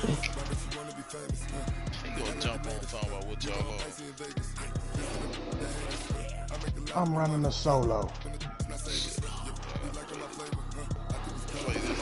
He gonna jump on talking about what y'all are. I'm running a solo. Play this.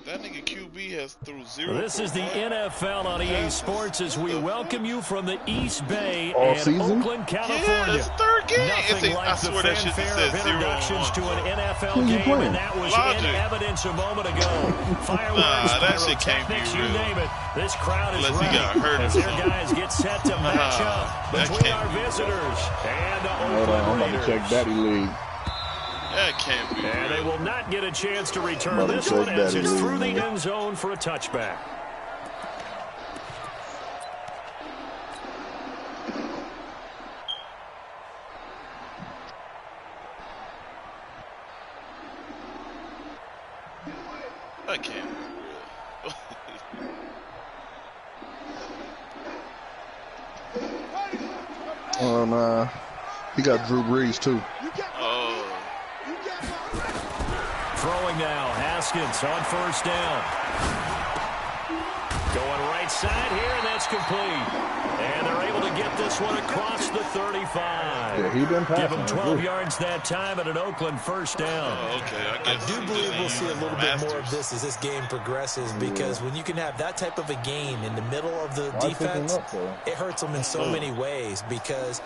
That nigga QB has threw 0. This is the NFL on EA Sports as we welcome you from the East Bay All and season? Oakland, California. Yeah, that's the third game. Nothing like the fanfare of introductions to an NFL game, and that was in evidence a moment ago. Fireworks, that shit can't be pyrotechnics, real. you name it. This crowd is Unless he ready got hurt or as their something. guys get set to match up between our visitors and the Oakland Raiders. I'm about to check Daddy League. That can't be And real. they will not get a chance to return Mother this one check as Daddy it's League, through the man. end zone for a touchback. That can't be real. He got Drew Brees too. Oh. Throwing now, Haskins on first down. Going right side here, and that's complete. And they're able to get this one across the 35. Yeah, he been passing. Give him 12 yards that time at an Oakland first down. Oh, okay. I do believe we'll see a little bit more of this as this game progresses because when you can have that type of a gain in the middle of the defense, it hurts them in so many ways because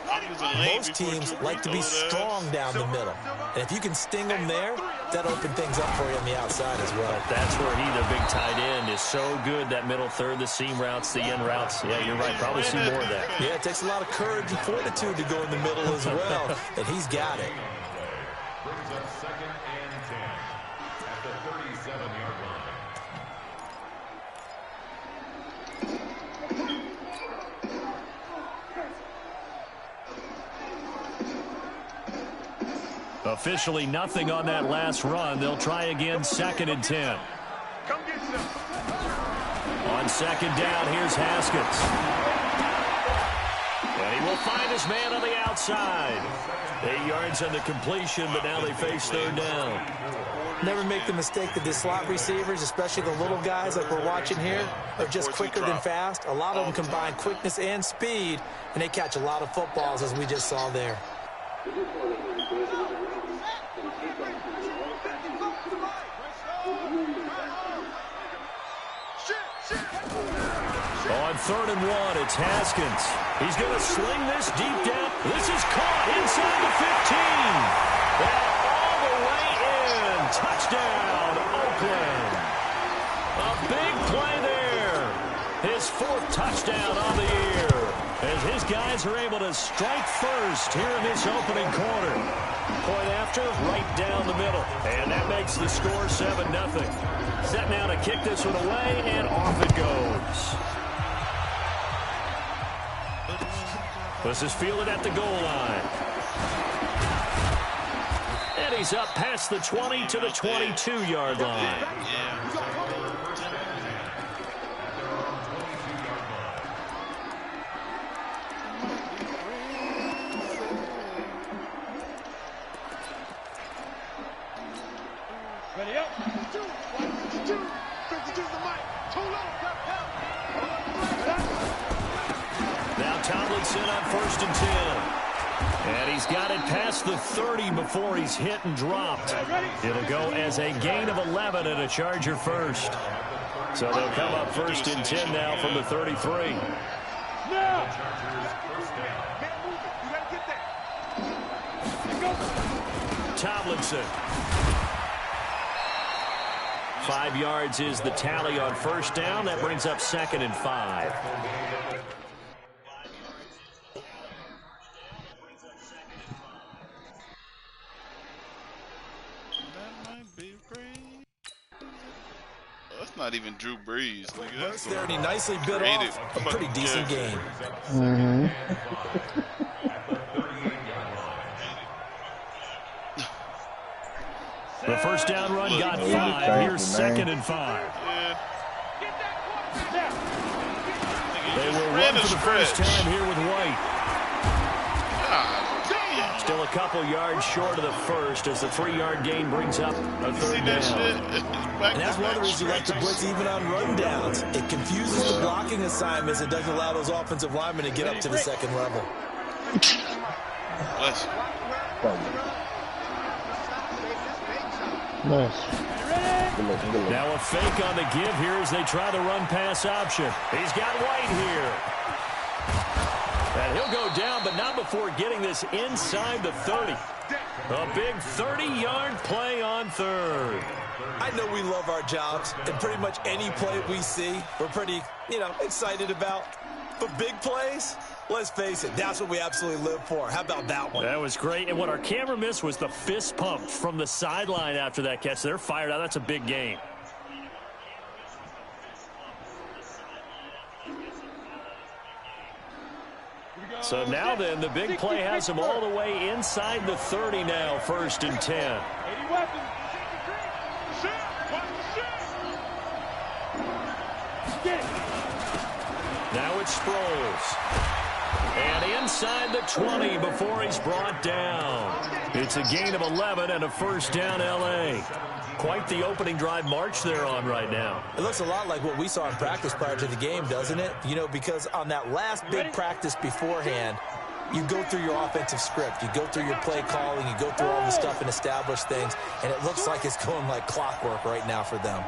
most teams like to be strong down the middle. And if you can sting them there, that opens things up for you on the outside as well. But that's where he, the big tight end, is so good, that middle third, the seam routes, the end routes. Yeah, you're right. Probably see more of that. Yeah, it takes a lot of courage and fortitude to go in the middle as well, and he's got it. Brings up 2nd and 10 at the 37-yard line. Officially nothing on that last run. They'll try again, 2nd and 10. On second down, here's Haskins. And he will find his man on the outside. 8 yards on the completion, but now they face third down. Never make the mistake that the slot receivers, especially the little guys like we're watching here, are just quicker than fast. A lot of them combine quickness and speed, and they catch a lot of footballs, as we just saw there. On 3rd and 1, it's Haskins. He's going to sling this deep down. This is caught inside the 15. And all the way in. Touchdown, Oakland. A big play there. His 4th touchdown on the year. As his guys are able to strike first here in this opening quarter. Point after, right down the middle. And that makes the score 7-0. Set now to kick this one away, and off it goes. This is fielded at the goal line. And he's up past the 20 to the 22-yard line. Ready up. Now Tomlinson on 1st and 10. And he's got it past the 30 before he's hit and dropped. It'll go as a gain of 11 and a Charger first. So they'll come up 1st and 10 now from the 33. Tomlinson. 5 yards is the tally on first down. That brings up 2nd and 5. That's not even Drew Brees, nigga. That's There, and he nicely bit off a pretty decent game. The first down run got 5. Here's 2nd and 5. Yeah. They will run for the first time here with White. God damn. Still a couple yards short of the first as the 3-yard gain brings up a third down. And that's one of the reasons you like to blitz even on rundowns. It confuses the blocking assignments. It doesn't allow those offensive linemen to get up to the second level. Bless you. Nice. Now a fake on the give here as they try the run-pass option. He's got White here. And he'll go down, but not before getting this inside the 30. A big 30-yard play on third. I know we love our jobs, and pretty much any play we see, we're pretty, excited about. But big plays, let's face it, that's what we absolutely live for. How about that one? That was great. And what our camera missed was the fist pump from the sideline after that catch. They're fired out. That's a big gain. So now then, the big play has them all the way inside the 30 now, 1st and 10. Now it's Sproles. And inside the 20 before he's brought down. It's a gain of 11 and a first down, L.A. Quite the opening drive march they're on right now. It looks a lot like what we saw in practice prior to the game, doesn't it? Because on that last big practice beforehand, you go through your offensive script. You go through your play calling. You go through all the stuff and establish things. And it looks like it's going like clockwork right now for them.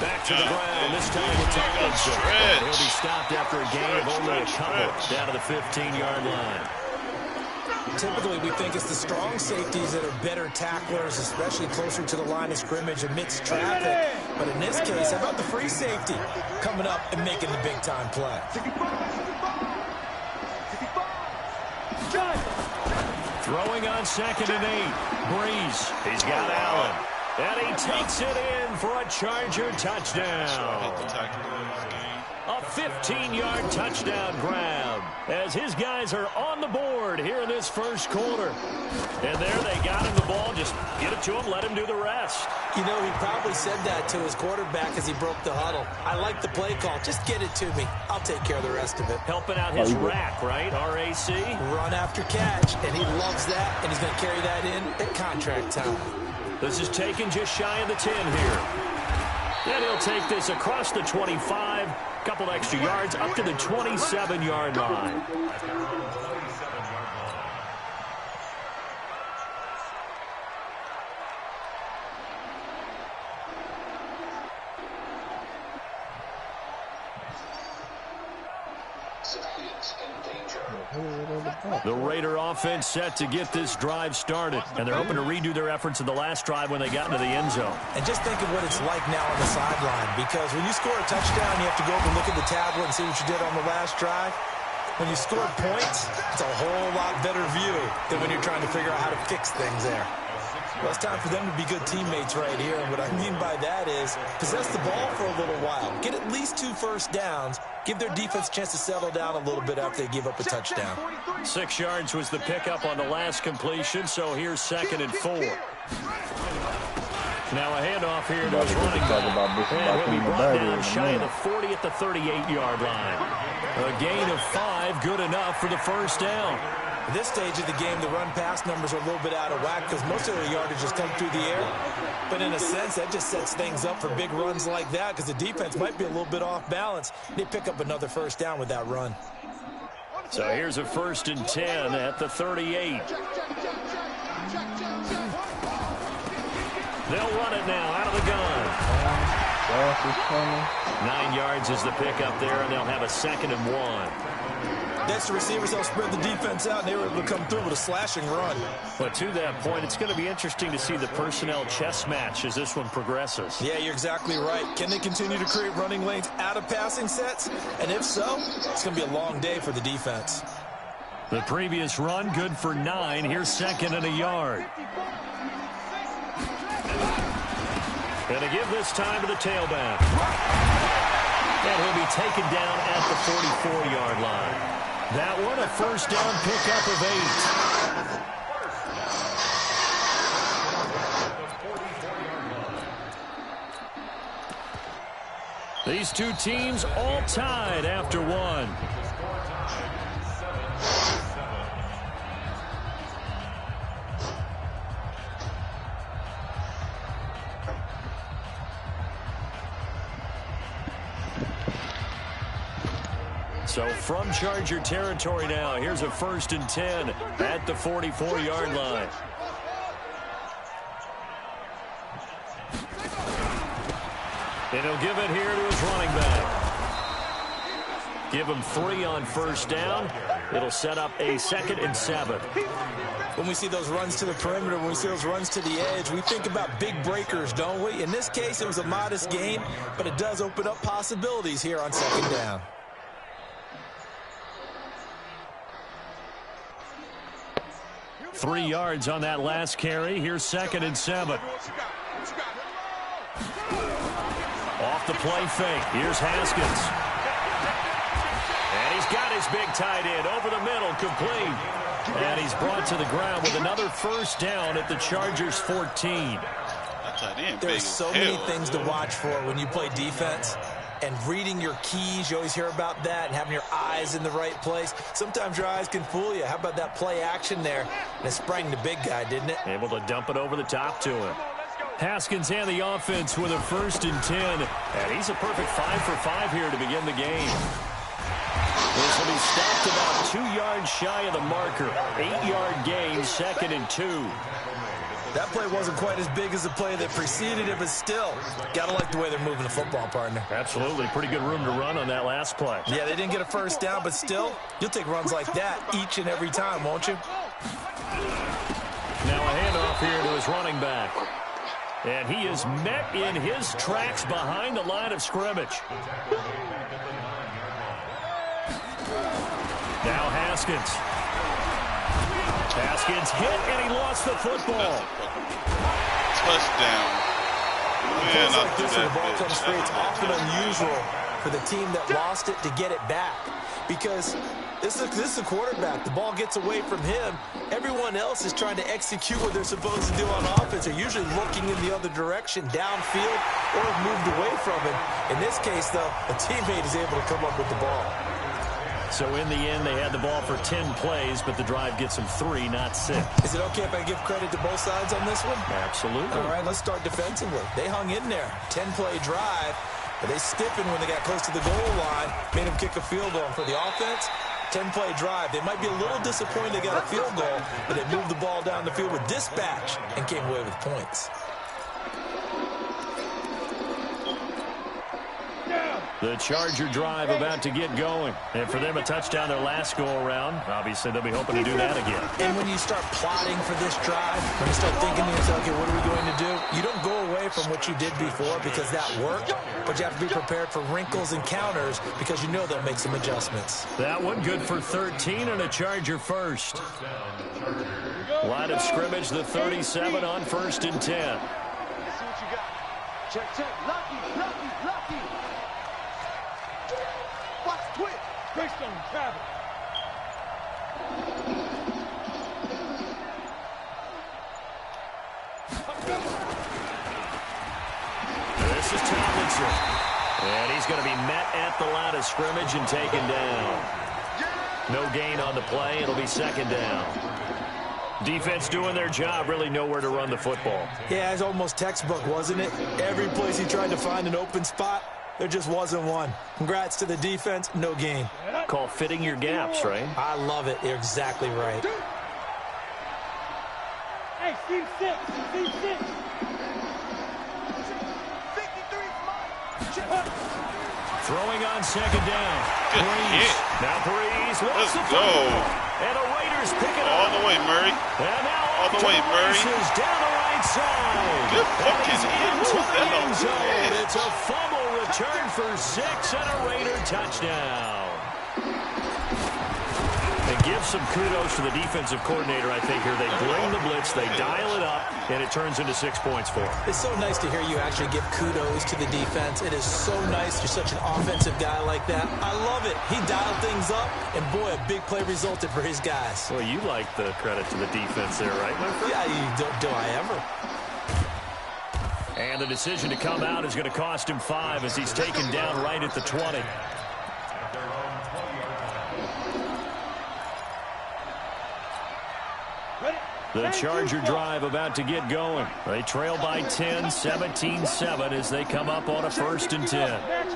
Back to the ground. This time it's He'll be stopped after a gain of only a couple down to the 15-yard line. Typically, we think it's the strong safeties that are better tacklers, especially closer to the line of scrimmage amidst traffic. But in this case, how about the free safety coming up and making the big-time play? Throwing on 2nd and 8. Breeze. He's got Allen. And he takes it in for a Charger touchdown. A 15-yard touchdown grab as his guys are on the board here in this first quarter. And there they got him the ball. Just get it to him, let him do the rest. He probably said that to his quarterback as he broke the huddle. I like the play call. Just get it to me. I'll take care of the rest of it. Helping out his rack, right? R-A-C? Run after catch, and he loves that, and he's going to carry that in at contract time. This is taken just shy of the 10 here. And he'll take this across the 25, couple extra yards, up to the 27-yard line. The Raider offense set to get this drive started, and they're hoping to redo their efforts in the last drive when they got into the end zone. And just think of what it's like now on the sideline, because when you score a touchdown, you have to go up and look at the tablet and see what you did on the last drive. When you score points, it's a whole lot better view than when you're trying to figure out how to fix things there. Well, it's time for them to be good teammates right here, and what I mean by that is possess the ball for a little while, get at least 2 first downs, give their defense a chance to settle down a little bit after they give up a touchdown. 6 yards was the pickup on the last completion, so here's 2nd and 4. Now a handoff here to his running back, and he'll be brought down shy of the 40 at the 38-yard line. A gain of 5, good enough for the first down. At this stage of the game, the run-pass numbers are a little bit out of whack because most of their yardage has come through the air. But in a sense, that just sets things up for big runs like that because the defense might be a little bit off balance. They pick up another first down with that run. So here's a 1st and 10 at the 38. They'll run it now out of the gun. 9 yards is the pickup there, and they'll have a 2nd and 1. That's the receivers. They'll spread the defense out, and they were able to come through with a slashing run. But to that point, it's going to be interesting to see the personnel chess match as this one progresses. Yeah, you're exactly right. Can they continue to create running lanes out of passing sets? And if so, it's going to be a long day for the defense. The previous run, good for 9. Here's 2nd and a yard. And to give this time to the tailback. And he'll be taken down at the 44-yard line. That one, a first down pickup of 8. These two teams all tied after one. So from Charger territory now, here's a 1st and 10 at the 44-yard line. And he'll give it here to his running back. Give him 3 on 1st down. It'll set up a 2nd and 7. When we see those runs to the perimeter, when we see those runs to the edge, we think about big breakers, don't we? In this case, it was a modest gain, but it does open up possibilities here on 2nd down. Three yards on that last carry. Here's 2nd and 7. Off the play fake. Here's Haskins. And he's got his big tight end over the middle, complete. And he's brought to the ground with another 1st down at the Chargers 14. There's so many things to watch for when you play defense. And reading your keys, you always hear about that, and having your eyes in the right place. Sometimes your eyes can fool you. How about that play action there? And it sprang the big guy, didn't it? Able to dump it over the top to him. Haskins and the offense with a 1st and 10. And he's a perfect 5 for 5 here to begin the game. This will be stopped about 2 yards shy of the marker. 8-yard gain, 2nd and 2. That play wasn't quite as big as the play that preceded it, but still, gotta like the way they're moving the football, partner. Absolutely. Pretty good room to run on that last play. Yeah, they didn't get a 1st down, but still, you'll take runs like that each and every time, won't you? Now a handoff here to his running back. And he is met in his tracks behind the line of scrimmage. Now Haskins. Haskins hit, and he lost the football. Touchdown. Man, like this, when the ball comes free, it's often unusual for the team that lost it to get it back. Because this is a quarterback. The ball gets away from him. Everyone else is trying to execute what they're supposed to do on offense. They're usually looking in the other direction, downfield, or have moved away from him. In this case, though, a teammate is able to come up with the ball. So in the end, they had the ball for 10 plays, but the drive gets them 3, not 6. Is it okay if I give credit to both sides on this one? Absolutely. All right, let's start defensively. They hung in there. 10-play drive, but they stiffened when they got close to the goal line, made them kick a field goal. For the offense, 10-play drive. They might be a little disappointed they got a field goal, but they moved the ball down the field with dispatch and came away with points. The Charger drive about to get going. And for them, a touchdown their last go-around. Obviously, they'll be hoping to do that again. And when you start plotting for this drive, when you start thinking to yourself, okay, what are we going to do? You don't go away from what you did before because that worked, but you have to be prepared for wrinkles and counters because you know they'll make some adjustments. That one good for 13 and a Charger 1st. Line of scrimmage, the 37 on 1st and 10. See what you got. Check, check. Lucky. Watch twitch. Greystone, travel. This is Tomlinson. And he's going to be met at the line of scrimmage and taken down. No gain on the play. It'll be 2nd down. Defense doing their job, really nowhere to run the football. Yeah, it's almost textbook, wasn't it? Every place he tried to find an open spot, there just wasn't one. Congrats to the defense, no gain. Call fitting your gaps, right? I love it. You're exactly right. Hey, C6. 53 Throwing on 2nd down. Breeze. Now Breeze. Let's go. And the Raiders pick it All up. the way, Murray. And now All the way, Murray. down the right side. Good fucking Into the end zone. hit. It's a fumble return for 6 and a Raider touchdown. And give some kudos to the defensive coordinator, I think, here. They bring the blitz, they dial it up, and it turns into 6 points for them. It's so nice to hear you actually give kudos to the defense. It is so nice. You're such an offensive guy like that. I love it. He dialed things up, and boy, a big play resulted for his guys. Well, you like the credit to the defense there, right, my friend? Yeah, do I ever? And the decision to come out is going to cost him 5 as he's taken down right at the 20. The Charger drive about to get going. They trail by 10, 17-7 as they come up on a 1st and 10. Let's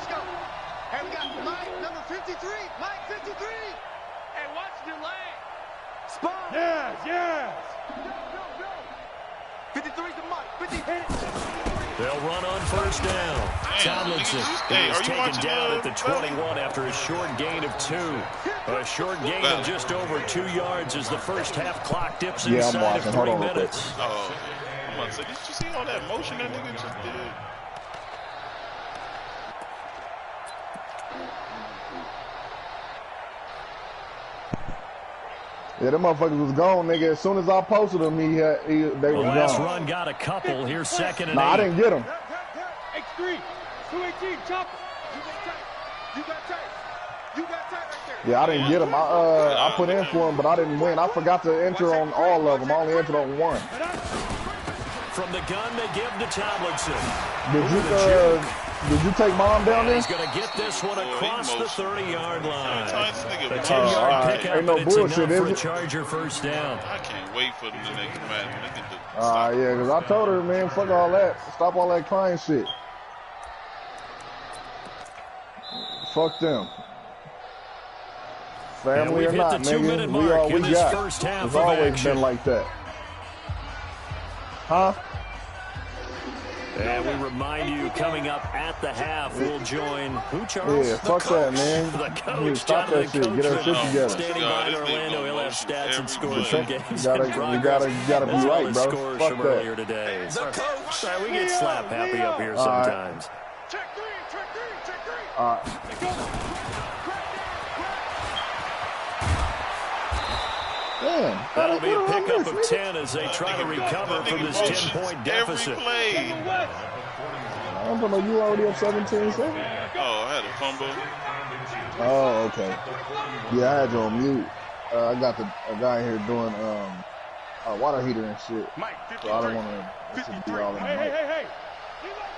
go. Hey, we got Mike, number 53. Mike, 53. Hey, watch your leg. Spot. Yes. Go. 53's the Mike. 50. They'll run on 1st down. Tomlinson is taken down at the 21 after a short gain of 2. A short gain of just over 2 yards as the first half clock dips inside of 3 minutes. Oh, I'm about to say, did you see all that motion that nigga just did? Yeah, them motherfuckers was gone, nigga. As soon as I posted them, they were gone. Last run got a couple. Here's 2nd and 8. I didn't get them. X3, 218, chopper. You got tight right there. Yeah, I didn't get them. I put in for them, but I didn't win. I forgot to enter on all of them. I only entered on one. From the gun, they give to Tomlinson. Did you take Mom down there? He's going to get this one across the 30-yard line. A 10-yard pickup, ain't no but it's bullshit, enough for is a it? Charger 1st down. I can't wait for them to make it matter. Yeah, because I told her, man, fuck all that. Stop all that crying shit. Fuck them. Family or not, nigga. We all we got. It's always been like that. Huh? And we remind you, coming up at the half, we'll join who, Charles? Yeah, fuck that, man. The coach, stop that shit. Get our shit together. Standing by in Orlando, he'll have stats and scores from games. You gotta be right, bro. Scores Fuck from that. earlier today. The coach. Sorry, we get slap happy up here sometimes. Check three. Damn. That'll be a pickup of 10 as they try to recover from this 10-point deficit. I don't know, you already up 17-7? Oh, I had a fumble. Oh, okay. Yeah, I had you on mute. I got a guy here doing a water heater and shit. So I don't want to be all in the mic.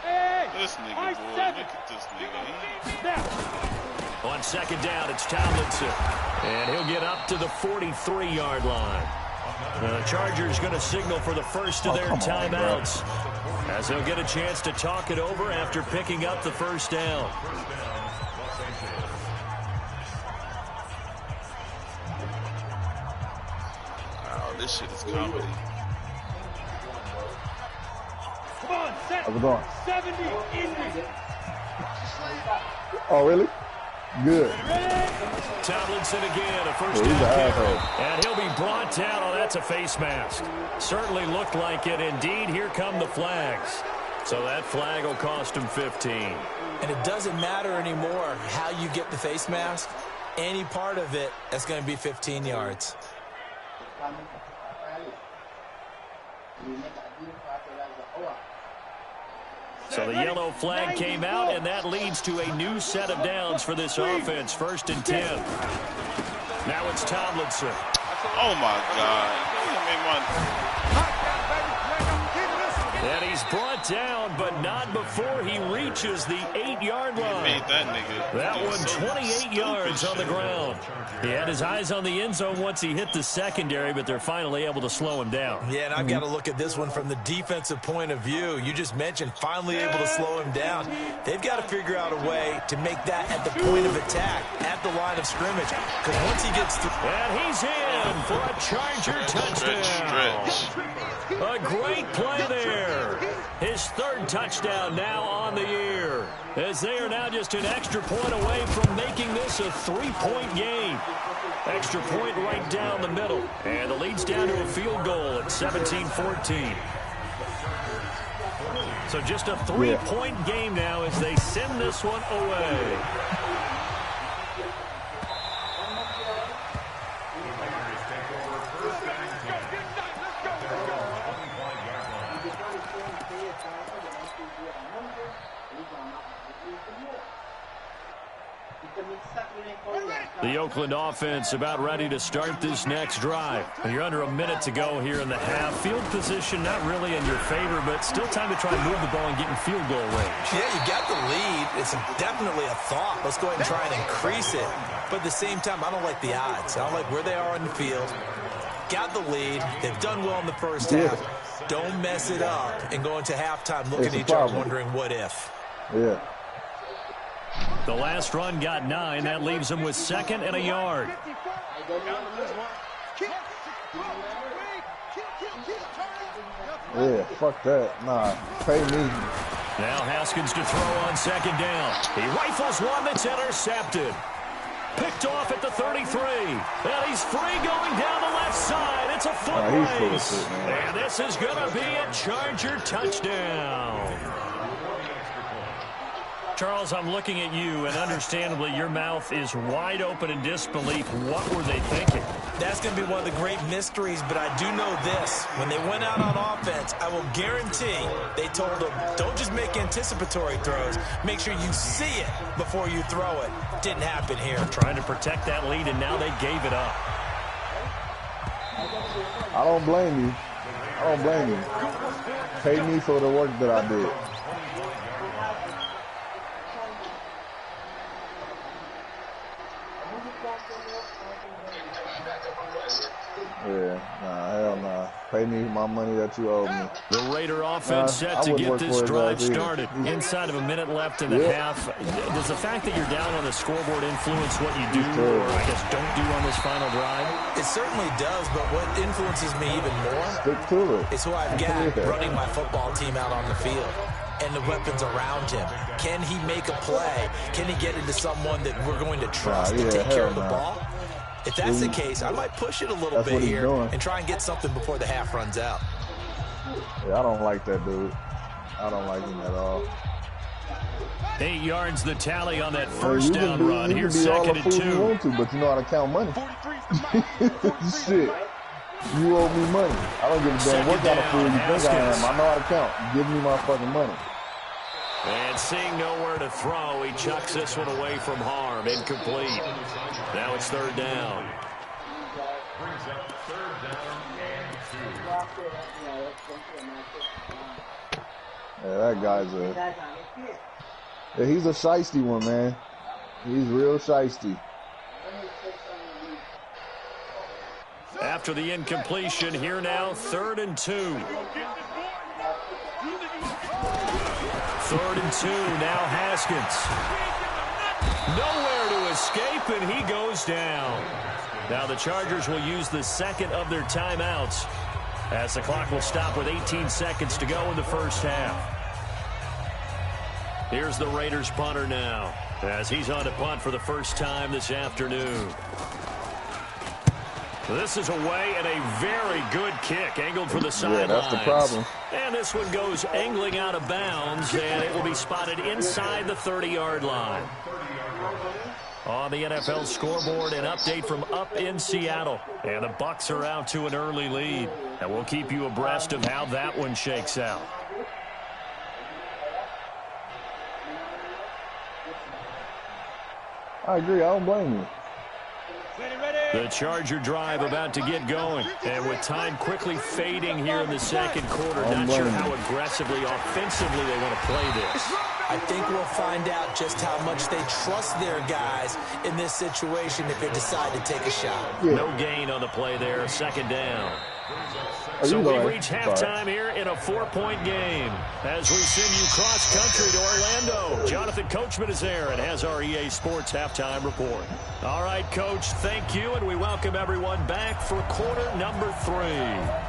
Hey. This nigga, boy. Look at this nigga. On 2nd down, it's Tomlinson. And he'll get up to the 43-yard line. The Chargers going to signal for the first of their timeouts, as they'll get a chance to talk it over after picking up the 1st down. Oh, this shit is comedy. Come on, set. How's it going? 70, Indy. Oh, really? Good. Tomlinson again, a 1st He's an down carry. asshole. And he'll be brought down. Oh, that's a face mask. Certainly looked like it. Indeed, here come the flags. So that flag will cost him 15. And it doesn't matter anymore how you get the face mask. Any part of it, that's going to be 15 yards. So the yellow flag came out, and that leads to a new set of downs for this offense. 1st and 10. Now it's Tomlinson. Oh, my God. And he's brought down, but not before he reaches the 8-yard line. Made that nigga. That one 28 yards on the ground. He had his eyes on the end zone once he hit the secondary, but they're finally able to slow him down. Yeah, and I've got to look at this one from the defensive point of view. You just mentioned finally able to slow him down. They've got to figure out a way to make that at the point of attack, at the line of scrimmage. Because once he gets through... And he's in for a Charger touchdown. Stretch. A great play there. His 3rd touchdown now on the year, as they are now just an extra point away from making this a 3-point game. Extra point right down the middle, and the lead's down to a field goal at 17-14. So just a 3-point game now as they send this one away. The Oakland offense about ready to start this next drive. You're under a minute to go here in the half. Field position not really in your favor, but still time to try and move the ball and get in field goal range. Yeah, you got the lead. It's definitely a thought. Let's go ahead and try and increase it. But at the same time, I don't like the odds. I don't like where they are on the field. Got the lead. They've done well in the first half. Don't mess it up and go into halftime looking at each other wondering what if. Yeah. The last run got 9. That leaves them with 2nd and a yard. Yeah, fuck that. Nah, pay me. Now Haskins to throw on 2nd down. He rifles one that's intercepted. Picked off at the 33. And he's free going down the left side. It's a foot race. And this is going to be a Charger touchdown. Charles, I'm looking at you, and understandably, your mouth is wide open in disbelief. What were they thinking? That's going to be one of the great mysteries, but I do know this. When they went out on offense, I will guarantee they told them, don't just make anticipatory throws. Make sure you see it before you throw it. Didn't happen here. Trying to protect that lead, and now they gave it up. I don't blame you. I don't blame you. Pay me for the work that I did. Yeah, nah, hell nah. Pay me my money that you owe me. The Raider offense set to get this drive started. Inside of a minute left in the half. Does the fact that you're down on the scoreboard influence what you do, or I guess don't do on this final drive? It certainly does, but what influences me even more is who I've got running my football team out on the field. And the weapons around him. Can he make a play? Can he get into someone that we're going to trust to take care of the ball? If that's the case, I might push it a little bit here and try and get something before the half runs out. Yeah, I don't like that dude. I don't like him at all. 8 yards the tally on that first down run. Here's 2nd and 2. You want to, but you know how to count money. Shit. You owe me money. I don't give a damn what kind of fool you think I am. I know how to count. Give me my fucking money. And seeing nowhere to throw, he chucks this one away from harm. Incomplete. Now it's 3rd down. Brings up 3rd down and 2. Yeah, that guy's yeah, he's a shiesty one, man. He's real shiesty. After the incompletion, here now, 3rd and 2. 3rd and 2, now Haskins. Nowhere to escape, and he goes down. Now the Chargers will use the 2nd of their timeouts as the clock will stop with 18 seconds to go in the first half. Here's the Raiders punter now as he's on to punt for the first time this afternoon. This is away and a very good kick angled for the sidelines. Yeah, that's the problem. And this one goes angling out of bounds, and it will be spotted inside the 30-yard line. On the NFL scoreboard, an update from up in Seattle. And the Bucs are out to an early lead. And we'll keep you abreast of how that one shakes out. I agree. I don't blame you. The Charger drive about to get going. And with time quickly fading here in the second quarter, not sure how aggressively, offensively they want to play this. I think we'll find out just how much they trust their guys in this situation if they decide to take a shot. Yeah. No gain on the play there, 2nd down. So we reach halftime here in a 4-point game. As we send you cross-country to Orlando, Jonathan Coachman is there and has our EA Sports halftime report. All right, Coach, thank you, and we welcome everyone back for quarter number 3.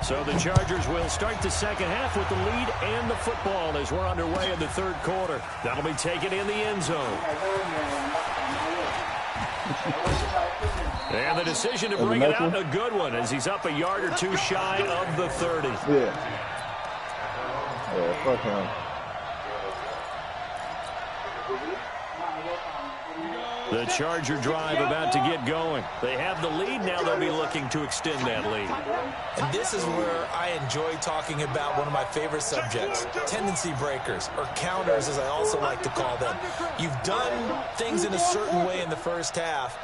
So the Chargers will start the second half with the lead and the football as we're underway in the 3rd quarter. That'll be taken in the end zone. And the decision to bring it out, a good one, as he's up a yard or 2 shy of the 30. Yeah, fuck him. The Charger drive about to get going. They have the lead. Now they'll be looking to extend that lead. And this is where I enjoy talking about one of my favorite subjects, tendency breakers, or counters as I also like to call them. You've done things in a certain way in the first half,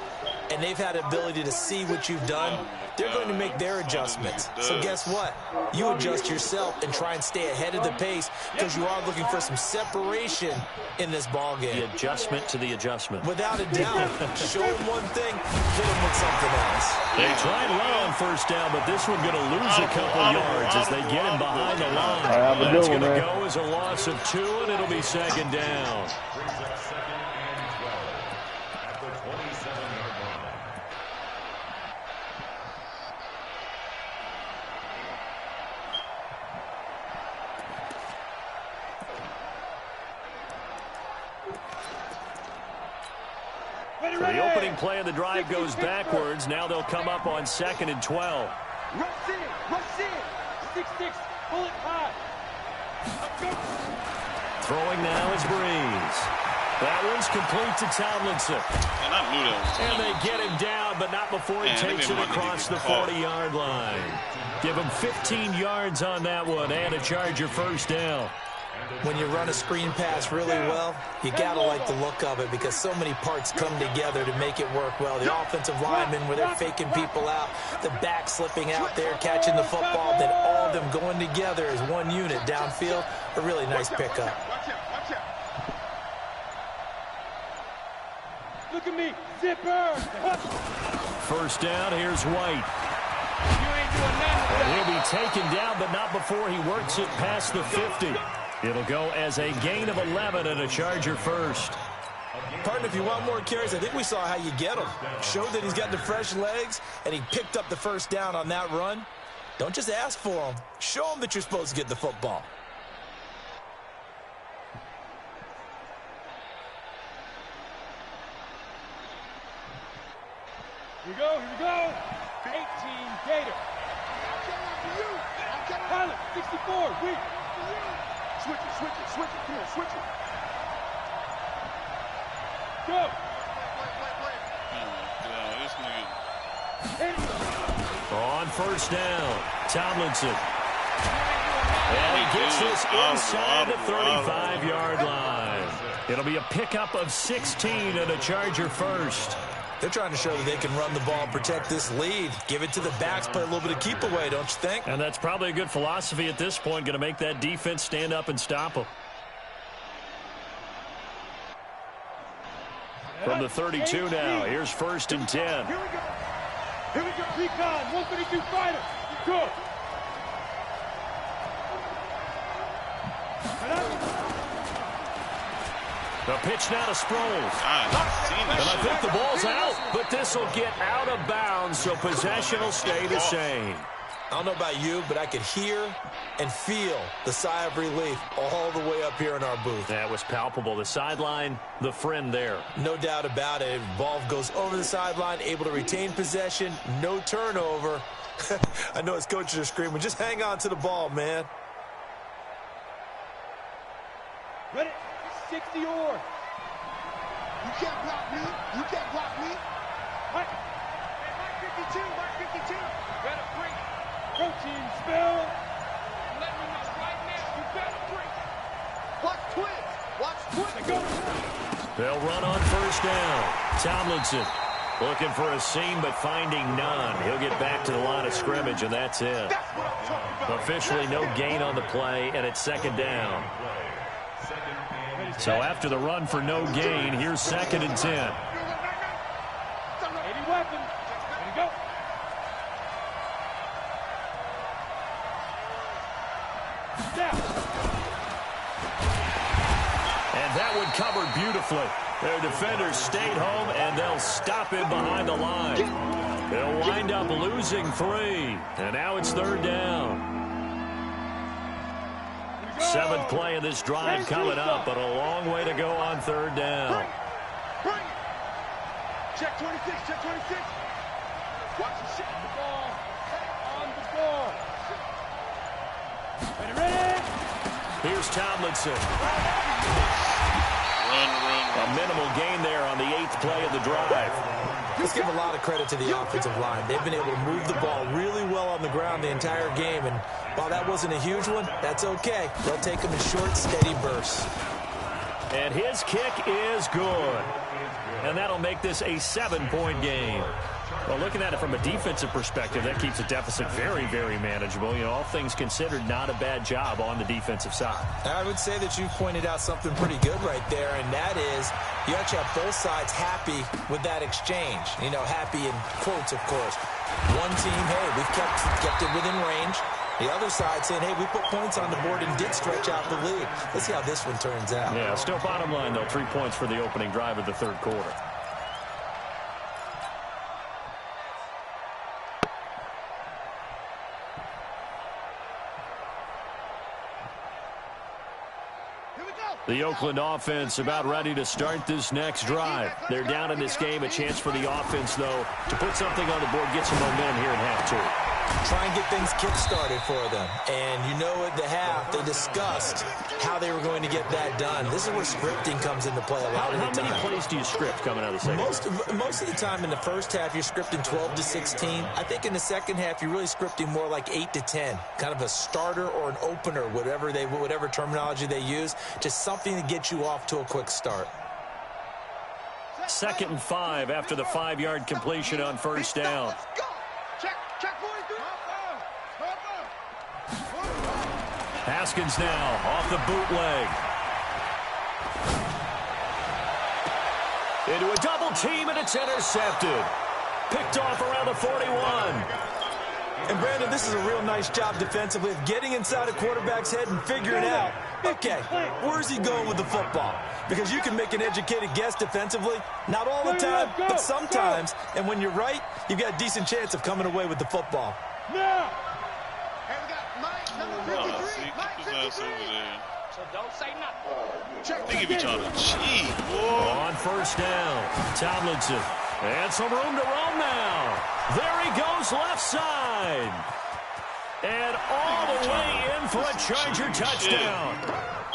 and they've had the ability to see what you've done, they're going to make their adjustments. So guess what? You adjust yourself and try and stay ahead of the pace because you are looking for some separation in this ball game. The adjustment to the adjustment. Without a doubt. Show them one thing, hit them with something else. They tried low on first down, but this one's going to lose a couple yards as they get him behind the line. That's going to go as a loss of 2, and it'll be second down. Brings up 2nd and 12 at the 27-yard line. So the opening play of the drive goes backwards. Now they'll come up on 2nd and 12. Rush in, 6-6, pull it high. Throwing now is Breeze. That one's complete to Tomlinson. And I knew that was And they get him down, but not before he takes it across the 40-yard line. Give him 15 yards on that one and a Charger first down. When you run a screen pass really well, you got to like the look of it because so many parts come together to make it work well. The offensive linemen, where they're faking people out, the back slipping out there, catching the football, then all of them going together as one unit downfield. A really nice pickup. Look at me, zipper. First down, here's White. You ain't doing nothing. He'll be taken down, but not before he works it past the 50. It'll go as a gain of 11 and a Charger first. Partner, if you want more carries, I think we saw how you get him. Showed that he's got the fresh legs, and he picked up the first down on that run. Don't just ask for him. Show him that you're supposed to get the football. Here we go. 18 Gator. Pilot, 64, weak. Switch it. Come on, switch it. Go. This nigga. On first down, Tomlinson. And he gets this inside the 35-yard line. It'll be a pickup of 16 and a Charger first. They're trying to show that they can run the ball, protect this lead, give it to the backs, play a little bit of keep away, don't you think? And that's probably a good philosophy at this point, going to make that defense stand up and stop them. From the 32 now, here's 1st and 10. Here we go. Recon, 132 fighter. Go. The pitch now to Sproles. And I think the ball's out, but this will get out of bounds, so possession will stay the same. I don't know about you, but I could hear and feel the sigh of relief all the way up here in our booth. That was palpable. The sideline, the friend there. No doubt about it. Ball goes over the sideline, able to retain possession, no turnover. I know his coaches are screaming, just hang on to the ball, man. Ready? 60 or. You can't block me. Mike 52. Better break. Protein spill. Let me know right now. You better break. Watch twins. Go. They'll run on first down. Tomlinson looking for a seam, but finding none. He'll get back to the line of scrimmage, and that's it. Officially no gain on the play, and it's 2nd down. So after the run for no gain, here's 2nd and 10. 80 weapons. Ready to go. Down. And that one covered beautifully. Their defenders stayed home, and they'll stop him behind the line. They'll wind up losing 3, and now it's 3rd down. 7th play of this drive coming up, but a long way to go on 3rd down. Bring it. Check 26. Watch the shit. On the ball. Ready. Here's Tomlinson. Run. A minimal gain there on the 8th play of the drive. Let's give a lot of credit to the offensive line. They've been able to move the ball really well on the ground the entire game, and while that wasn't a huge one, that's okay. They'll take them in short, steady bursts. And his kick is good. And that'll make this a 7-point game. Well, looking at it from a defensive perspective, that keeps the deficit very, very manageable. You know, all things considered, not a bad job on the defensive side. I would say that you pointed out something pretty good right there, and that is you actually have both sides happy with that exchange. You know, happy in quotes, of course. One team, hey, we've kept it within range. The other side saying, hey, we put points on the board and did stretch out the lead. Let's see how this one turns out. Yeah, still bottom line, though, 3 points for the opening drive of the third quarter. The Oakland offense about ready to start this next drive. They're down in this game. A chance for the offense, though, to put something on the board, get some momentum here in half two. Try and get things kick-started for them. And you know at the half, they discussed how they were going to get that done. This is where scripting comes into play a lot of the time. How many plays do you script coming out of the second? Most of the time in the first half, you're scripting 12 to 16. I think in the second half, you're really scripting more like 8 to 10. Kind of a starter or an opener, whatever terminology they use. Just something to get you off to a quick start. 2nd and 5 after the 5-yard completion on first down. Haskins now off the bootleg. Into a double team, and it's intercepted. Picked off around the 41. And, Brandon, this is a real nice job defensively of getting inside a quarterback's head and figuring out, okay, where's he going with the football? Because you can make an educated guess defensively, not all the time, but sometimes. And when you're right, you've got a decent chance of coming away with the football. Now. And we got Mike, number 53. Mike, 53. Over there. So don't say nothing. I think if you trying to cheat, boy. On first down, Tomlinson. And some room to roam now. There he goes left side. And all the way in for a Charger touchdown.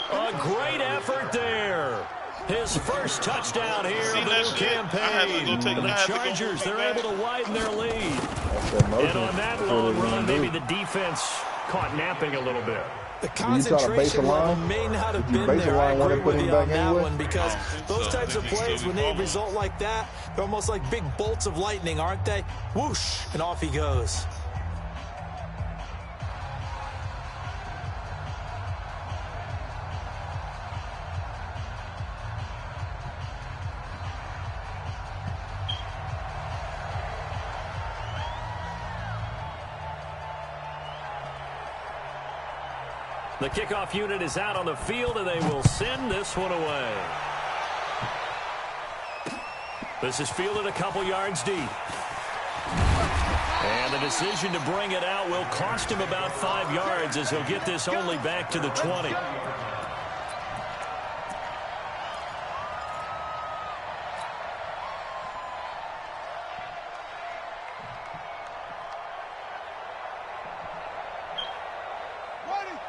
A great effort there. His first touchdown here of the new campaign. The Chargers, they're able to widen their lead. And on that long run, maybe the defense caught napping a little bit. The concentration level may not have been there. I agree with you on that one because those types of plays, when they result like that, they're almost like big bolts of lightning, aren't they? Whoosh, and off he goes. The kickoff unit is out on the field, and they will send this one away. This is fielded a couple yards deep. And the decision to bring it out will cost him about 5 yards as he'll get this only back to the 20.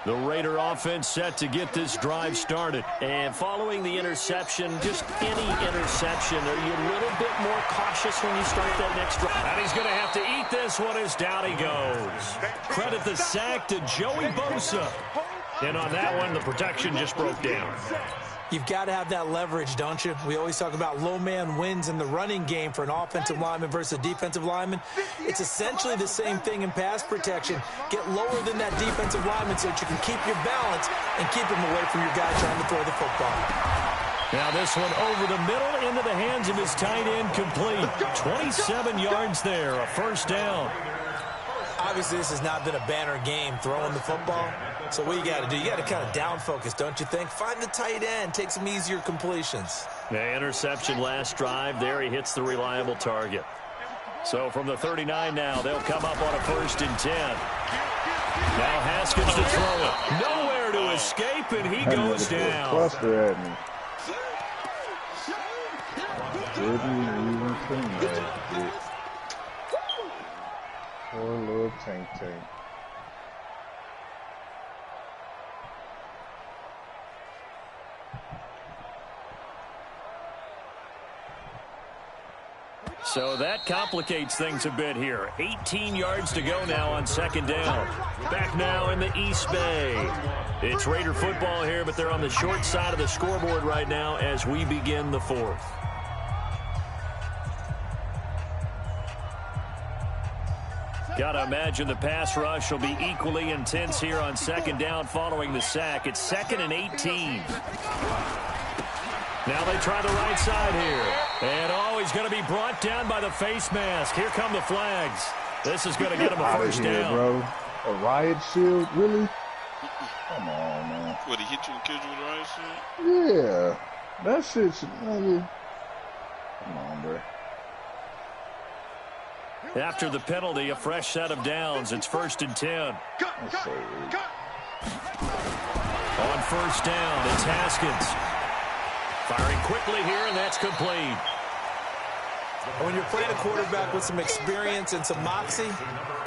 The Raider offense set to get this drive started. And following the interception, just any interception, are you a little bit more cautious when you start that next drive? And he's going to have to eat this one as down he goes. Credit the sack to Joey Bosa. And on that one, the protection just broke down. You've got to have that leverage, don't you? We always talk about low man wins in the running game for an offensive lineman versus a defensive lineman. It's essentially the same thing in pass protection. Get lower than that defensive lineman so that you can keep your balance and keep him away from your guy trying to throw the football. Now this one over the middle into the hands of his tight end, complete. 27 yards there, a first down. Obviously, this has not been a banner game throwing the football. So what you got to do, you got to kind of down focus, don't you think? Find the tight end, take some easier completions. The interception last drive. There he hits the reliable target. So from the 39 now, they'll come up on a 1st and 10. Now Haskins to throw it. Nowhere to escape, and he goes down. Cluster at me. Didn't even connect it. Poor little tank. So that complicates things a bit here. 18 yards to go now on second down. Back now in the East Bay. It's Raider football here, but they're on the short side of the scoreboard right now as we begin the fourth. Got to imagine the pass rush will be equally intense here on second down following the sack. It's 2nd and 18. Now they try the right side here. And, he's going to be brought down by the face mask. Here come the flags. This is going to get him a first down. Bro. A riot shield? Really? Come on, man. What, he hit you and killed you with a riot shield? Yeah. That shit should... Come on, bro. After the penalty, a fresh set of downs. It's 1st and 10. On first down, it's Haskins. Firing quickly here, and that's complete. When you're playing a quarterback with some experience and some moxie,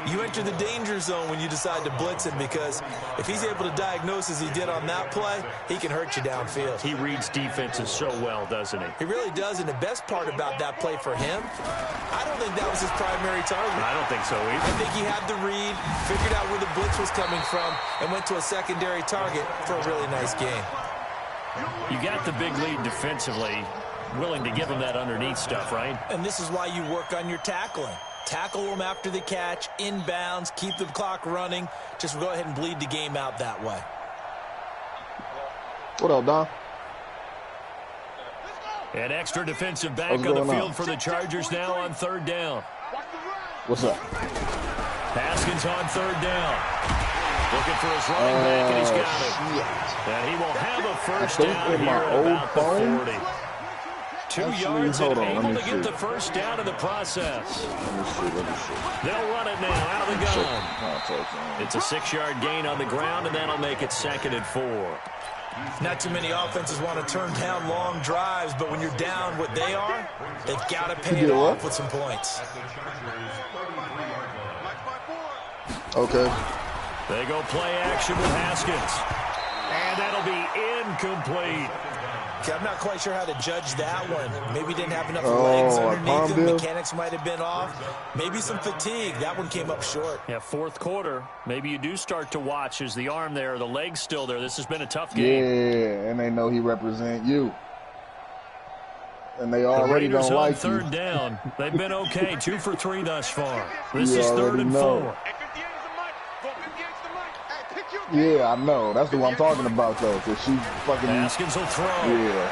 you enter the danger zone when you decide to blitz him, because if he's able to diagnose as he did on that play, he can hurt you downfield. He reads defenses so well, doesn't he? He really does, and the best part about that play for him, I don't think that was his primary target. I don't think so either. I think he had the read, figured out where the blitz was coming from, and went to a secondary target for a really nice game. You got the big lead defensively, willing to give him that underneath stuff, right? And this is why you work on your tackling. Tackle them after the catch, inbounds, keep the clock running. Just go ahead and bleed the game out that way. What up, Don? An extra defensive back on the field for the Chargers now on third down. What's up? Haskins on third down. Looking for his running back, and he's got it. And he will have a first down here at about the 40. 2 yards and able to get the first down in the process. Let me see. They'll run it now out of the gun. It's a 6-yard gain on the ground, and that'll make it 2nd and 4. Not too many offenses want to turn down long drives, but when you're down what they are, they've got to pay it off with some points. Okay. They go play action with Haskins. And that'll be incomplete. Okay, I'm not quite sure how to judge that one. Maybe didn't have enough legs underneath him. Mechanics might have been off. Maybe some fatigue. That one came up short. Yeah, fourth quarter. Maybe you do start to watch as the arm there, the leg's still there. This has been a tough game. Yeah, and they know he represent you. And they already don't like you. Third down. They've been okay. 2 for 3 thus far. This is 3rd and 4. Yeah, I know. That's the one I'm talking about, though. Cause she fucking. Haskins will throw. Yeah.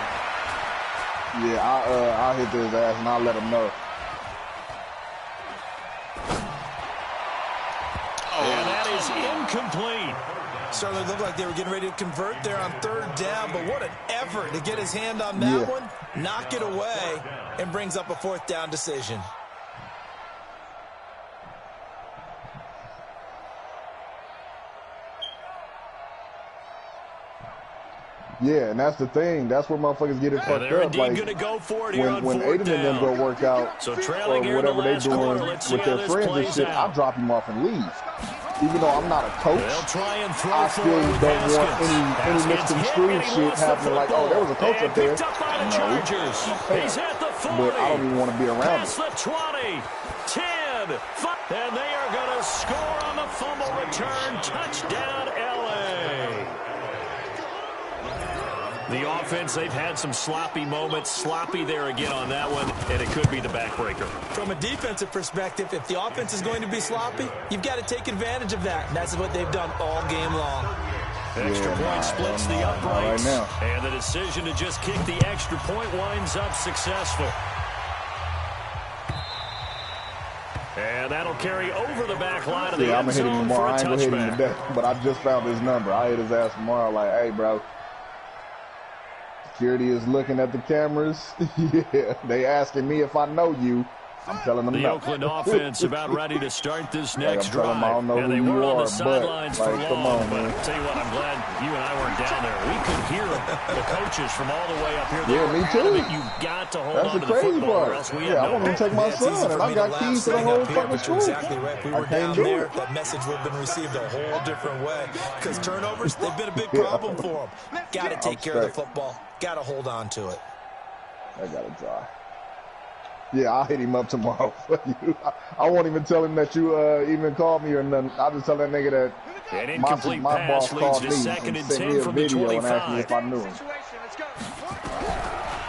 I'll hit his ass and I'll let him know. And that is incomplete. Certainly looked like they were getting ready to convert there on third down, but what an effort to get his hand on that one, knock it away, and brings up a 4th down decision. Yeah, and that's the thing. That's where motherfuckers get it fucked up. Like, gonna go for it here when Aiden and them go work out or whatever they're doing with their friends and shit, I drop him off and leave. Even though I'm not a coach, I still don't want any misconstrued shit happening like, oh, there was a coach up there. No. But I don't even want to be around it. 10, 5, and they are going to score on the fumble return. Touchdown, L.A. The offense, they've had some sloppy moments. Sloppy there again on that one, and it could be the backbreaker. From a defensive perspective, if the offense is going to be sloppy, you've got to take advantage of that. And that's what they've done all game long. Extra point splits the uprights, and the decision to just kick the extra point winds up successful. And that'll carry over the back line of the end zone for a touchback. I ain't gonna hit him today, but I just found his number. I hit his ass tomorrow like, hey, bro. Security is looking at the cameras. Yeah, they asking me if I know you. I'm telling them the no. Oakland offense about ready to start this next drive. I don't know and they who weren't you on are, the sidelines for like, long. But I'll tell you what, I'm glad you and I weren't down there. We could hear the coaches from all the way up here. Yeah, me too. You've got to hold That's on the to the crazy football, part. or else we I have want to take my son, and I got keys to the whole fucking school. Exactly right. We were down there. That message would have been received a whole different way. Because turnovers, they've been a big problem for them. Got to take care of the football. Got to hold on to it. I got to dry. Yeah, I'll hit him up tomorrow for you. I won't even tell him that you even called me or nothing. I'll just tell that nigga that An incomplete my boss pass leads called to me second and and sent me 10 a from the video and asked me 25. if I knew him.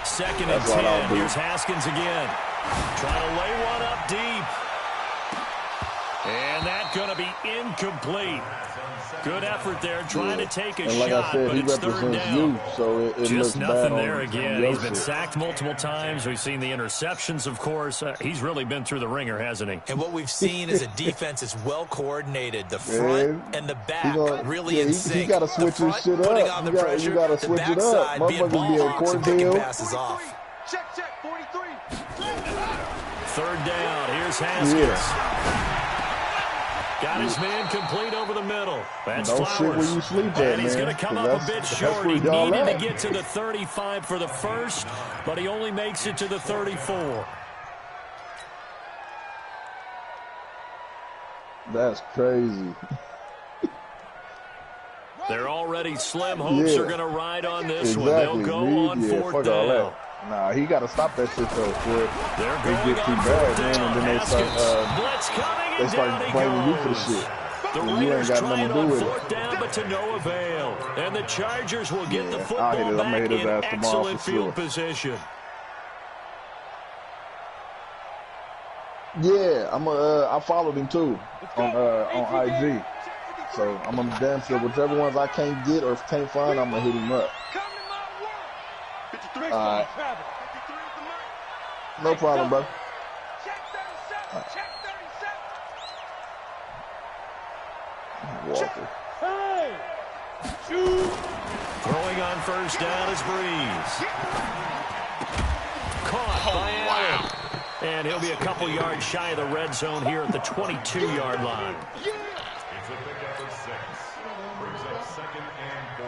Second and 10. Here's Haskins again. Trying to lay one up deep. And that's going to be incomplete. Good effort there, trying to take a like shot, I said, but it's third down. You, so it Just looks nothing bad there on again. He's been shit. sacked multiple times. We've seen the interceptions, of course. He's really been through the ringer, hasn't he? And what we've seen is a defense that's well coordinated. The front and the back really in sync. He got to switch his shit up. Putting on the pressure, you got to the switch it up. backside being ball hawks and picking passes off. Check, 43. Third down. Here's Haskins. Yeah. Got his man complete over the middle. That's Don't Flowers. sit where you sleep at, And he's man, going to come 'cause up a bit short. He where y'all needed to at. get to the 35 for the first, but he only makes it to the 34. That's crazy. They're already slim hopes are going to ride on this one. They'll go on fourth fuck all down. that. Nah, he got to stop that shit though, kid. They're They going get too on bad, fourth man, down. and then Blitz coming, they and down start he blaming you for the goes. shit. The And you ain't Raiders got trying nothing to do on with it. fourth down, but to no avail. And the Chargers will get the I'll football hit it. I'ma back hit his in ass tomorrow excellent for field sure. position. Yeah, I followed him too on IG. So I'm gonna damn sure whichever ones I can't get or can't find, I'm gonna hit him up. All right. No problem, bro. Walker. Throwing on first down is Breeze. Caught by Allen. And he'll be a couple yards shy of the red zone here at the 22-yard line. It's a pickup of 6. Brings up second and 4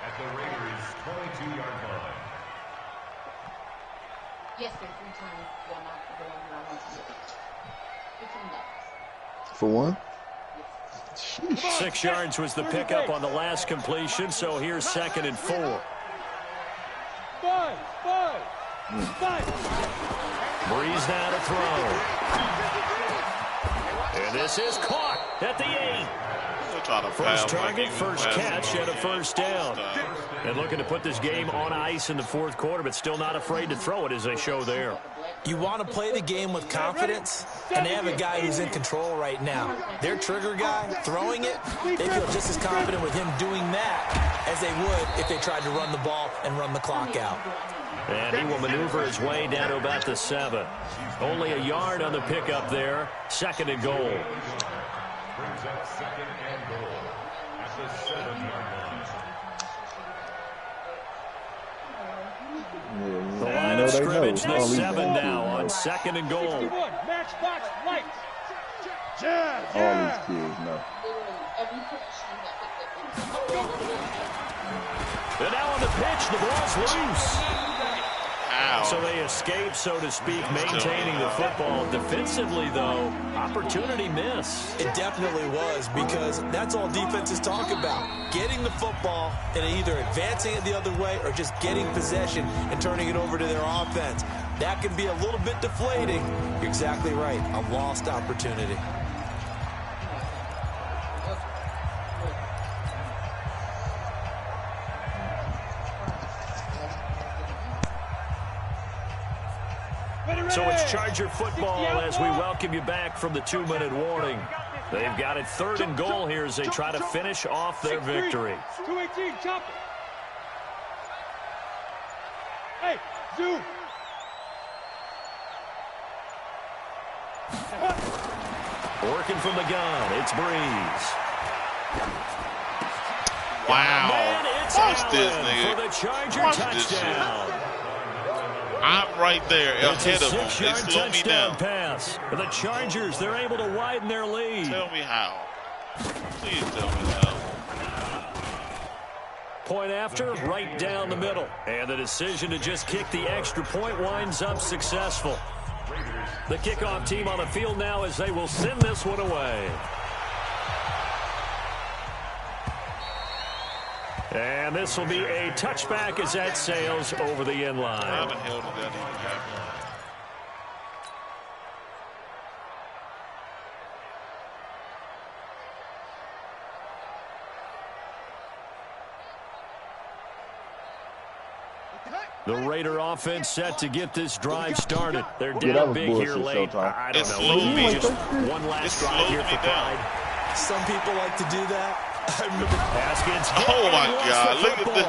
at the Raiders' 22-yard line. Yes, sir, 3 times. You're not the one that I want to do. $15. For one? Sheesh. 6 yards was the pickup on the last completion, so here's second and 4. 5. Breeze now to throw. And this is caught at the 8. First target, first catch, and a first down. And looking to put this game on ice in the fourth quarter, but still not afraid to throw it as they show there. You want to play the game with confidence, and they have a guy who's in control right now. Their trigger guy, throwing it, they feel just as confident with him doing that as they would if they tried to run the ball and run the clock out. And he will maneuver his way down to about the 7. Only a yard on the pickup there. Second and goal. Brings up second and goal at the 7-yard line. Yeah, Line of scrimmage, the 7 now on second and goal. Matchbox lights. All these kids know. And now on the pitch, the ball's loose. Ow. So they escape, so to speak, maintaining the football. Defensively, though, opportunity miss. It definitely was, because that's all defenses talk about. Getting the football and either advancing it the other way or just getting possession and turning it over to their offense. That can be a little bit deflating. You're exactly right. A lost opportunity. So it's Charger football as we welcome you back from the 2-minute warning. They've got it third and goal here as they try to finish off their victory. 218, chop it. Hey, zoom. Working from the gun, it's Breeze. Wow. Man, it's Watch this, Allen nigga. for the Charger Watch this shit. touchdown. I'm right there It's ahead a of them. They 6-yard slow me touchdown down. pass. The Chargers, they're able to widen their lead. Tell me how. Please tell me how. Point after, right down the middle. And the decision to just kick the extra point winds up successful. The kickoff team on the field now as they will send this one away. And this will be a touchback as that sails over the end line. How the hell did that even happen? The Raider offense set to get this drive started. They're down big here late. I don't know. Maybe just one last drive here for pride. Some people like to do that. I remember Haskins. Oh, my God. Look at this.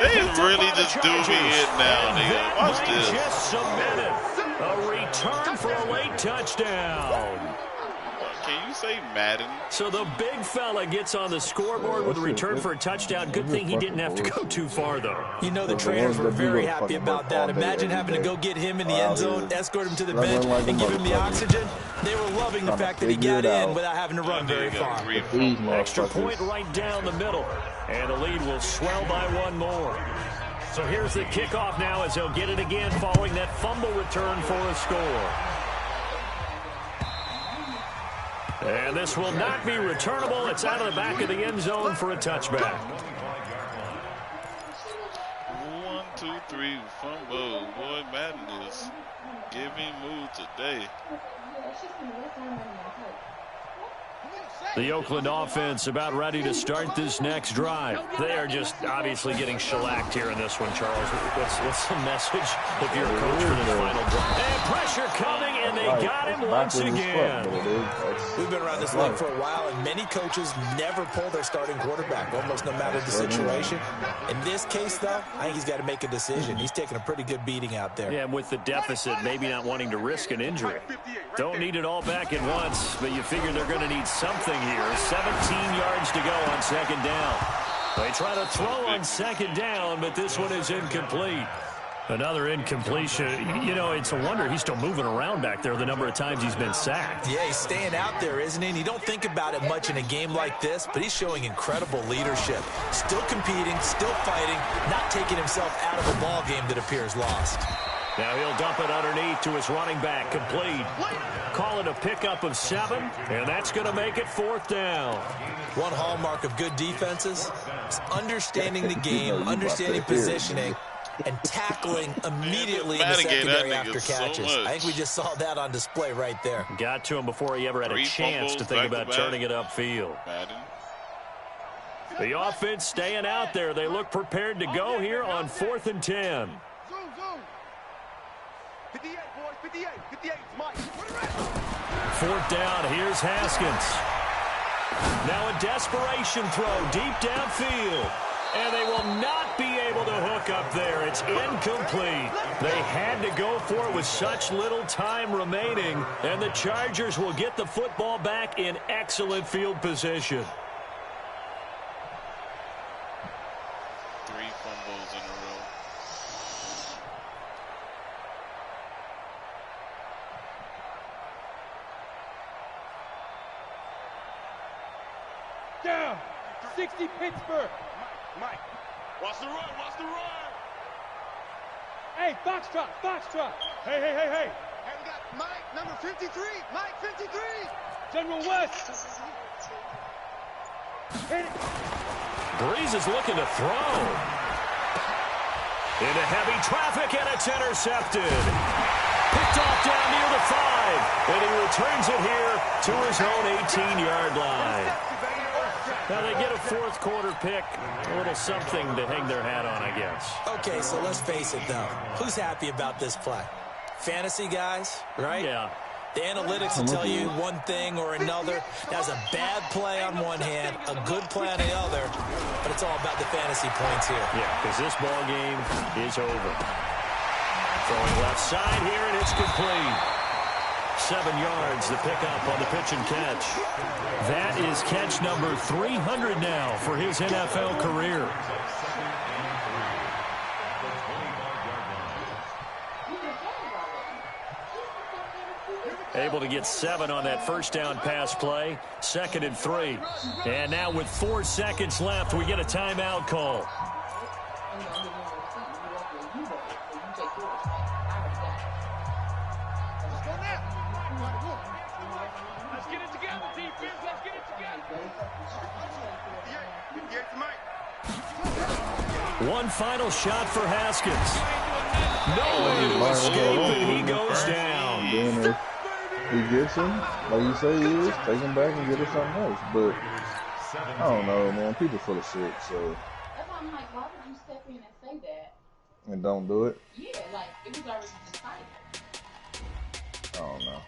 They really just do me in now, nigga. Watch this. Just submitted. A return for a late touchdown. Can you say Madden? So the big fella gets on the scoreboard with a return for a touchdown. Good thing he didn't have to go too far, though. You know, the trainers were very happy about that. Imagine having to go get him in the end zone, escort him to the bench, and give him the oxygen. They were loving the fact that he got in without having to run very far. Extra point right down the middle. And the lead will swell by one more. So here's the kickoff now as they'll get it again following that fumble return for a score. And this will not be returnable. It's out of the back of the end zone for a touchback. 1, 2, 3, fumble. Boy, Madden is giving mood today. The Oakland offense about ready to start this next drive. They are just obviously getting shellacked here in this one, Charles. What's the message if you're a coach for this final drive? And pressure coming, and they got him once again. We've been around this league for a while, and many coaches never pull their starting quarterback, almost no matter the situation. In this case, though, I think he's got to make a decision. He's taking a pretty good beating out there. Yeah, and with the deficit, maybe not wanting to risk an injury. Don't need it all back at once, but you figure they're going to need something here. 17 yards to go on second down. They try to throw on second down, but this one is incomplete. Another incompletion. You know, it's a wonder he's still moving around back there the number of times he's been sacked. Yeah, he's staying out there, isn't he? And you don't think about it much in a game like this, but he's showing incredible leadership. Still competing, still fighting, not taking himself out of a ball game that appears lost. Now he'll dump it underneath to his running back, complete. Call it a pickup of 7, and that's going to make it 4th down. One hallmark of good defenses is understanding the game, understanding positioning, and tackling immediately in the secondary after catches. I think we just saw that on display right there. Got to him before he ever had a chance to think about turning it upfield. The offense staying out there. They look prepared to go here on 4th and 10. 58, boys, 58, 58, Mike. 4th down, here's Haskins. Now a desperation throw deep downfield. And they will not be able to hook up there. It's incomplete. They had to go for it with such little time remaining. And the Chargers will get the football back in excellent field position. 3 fumbles in a row. Down. 60 Pittsburgh. Mike, watch the run, watch the run. Hey, Foxtrot, Foxtrot. Hey. Hey, we got Mike, number 53. Mike, 53. General West. Hit it. Breeze is looking to throw. Into heavy traffic, and it's intercepted. Picked off down near the 5. And he returns it here to his own 18-yard line. Now they get a 4th quarter pick, a little something to hang their hat on, I guess. Okay, so let's face it, though. Who's happy about this play? Fantasy guys, right? Yeah. The analytics will tell you one thing or another. That's a bad play on one hand, a good play on the other, but it's all about the fantasy points here. Yeah, because this ball game is over. Throwing left side here, and it's complete. 7 yards, the pickup on the pitch and catch. That is catch number 300 now for his NFL career. Able to get 7 on that first down pass play. 2nd and 3. And now with 4 seconds left, we get a timeout call. One final shot for Haskins. No way to escape, and he goes down. Then if he gets him, like you say he is, take him back and get us something else. But I don't know, man. People full of shit, so. That's why I'm like, why would you step in and say that? And don't do it? Yeah, like, it was already decided. I don't know.